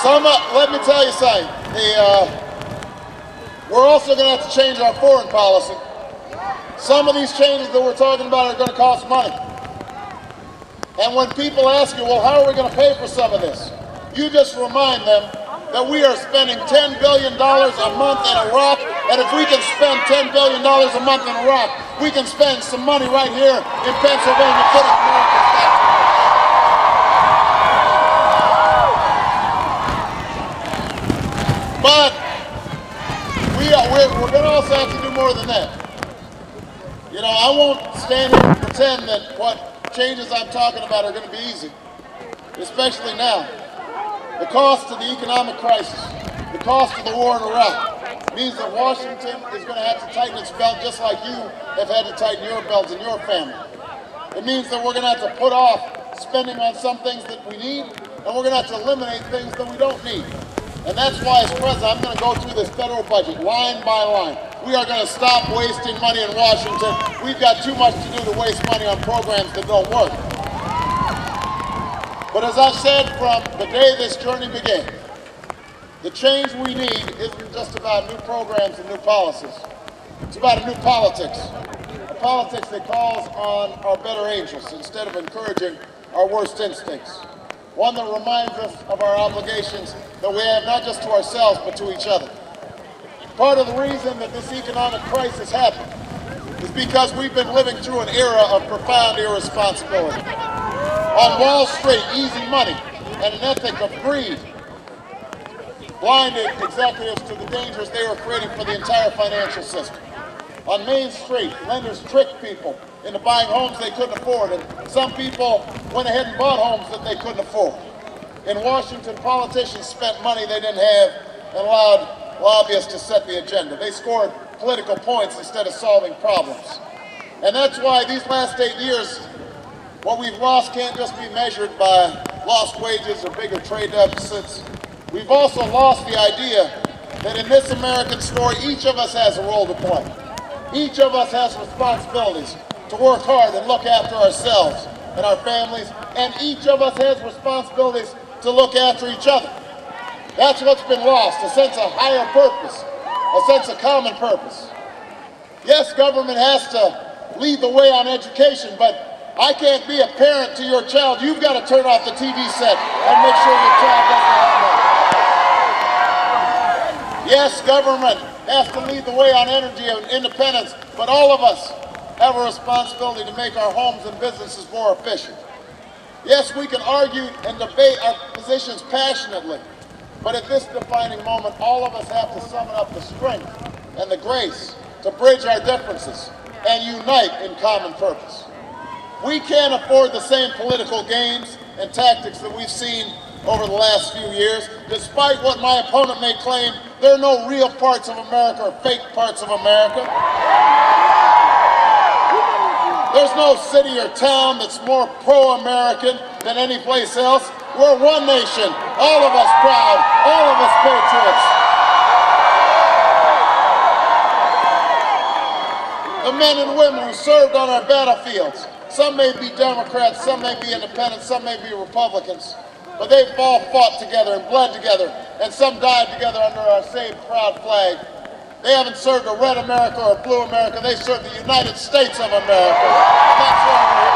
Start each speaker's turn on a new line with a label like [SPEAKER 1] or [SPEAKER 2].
[SPEAKER 1] Let me tell you something. We're also going to have to change our foreign policy. Some of these changes that we're talking about are going to cost money. And when people ask you, well, how are we going to pay for some of this? You just remind them that we are spending $10 billion a month in Iraq, and if we can spend $10 billion a month in Iraq, we can spend some money right here in Pennsylvania putting Americans back. But we're going to also have to do more than that. You know, I won't stand here and pretend that what changes I'm talking about are going to be easy, especially now. The cost of the economic crisis, the cost of the war in Iraq, means that Washington is going to have to tighten its belt just like you have had to tighten your belt in your family. It means that we're going to have to put off spending on some things that we need, and we're going to have to eliminate things that we don't need. And that's why, as president, I'm going to go through this federal budget line by line. We are going to stop wasting money in Washington. We've got too much to do to waste money on programs that don't work. But as I said from the day this journey began, the change we need isn't just about new programs and new policies. It's about a new politics. A politics that calls on our better angels instead of encouraging our worst instincts. One that reminds us of our obligations that we have not just to ourselves but to each other. Part of the reason that this economic crisis happened is because we've been living through an era of profound irresponsibility. On Wall Street, easy money and an ethic of greed blinded executives to the dangers they were creating for the entire financial system. On Main Street, lenders tricked people into buying homes they couldn't afford, and some people went ahead and bought homes that they couldn't afford. In Washington, politicians spent money they didn't have and allowed lobbyists to set the agenda. They scored political points instead of solving problems. And that's why these last 8 years, what we've lost can't just be measured by lost wages or bigger trade deficits. We've also lost the idea that in this American story, each of us has a role to play. Each of us has responsibilities to work hard and look after ourselves and our families, and each of us has responsibilities to look after each other. That's what's been lost, a sense of higher purpose, a sense of common purpose. Yes, government has to lead the way on education, but I can't be a parent to your child. You've got to turn off the TV set and make sure your child doesn't have one. Yes, government has to lead the way on energy and independence, but all of us have a responsibility to make our homes and businesses more efficient. Yes, we can argue and debate our positions passionately, but at this defining moment, all of us have to summon up the strength and the grace to bridge our differences and unite in common purpose. We can't afford the same political games and tactics that we've seen over the last few years. Despite what my opponent may claim, there are no real parts of America or fake parts of America. There's no city or town that's more pro-American than any place else. We're one nation, all of us proud, all of us patriots. The men and women who served on our battlefields, some may be Democrats, some may be independents, some may be Republicans, but they've all fought together and bled together, and some died together under our same proud flag. They haven't served a red America or a blue America, they served the United States of America. That's why we're here.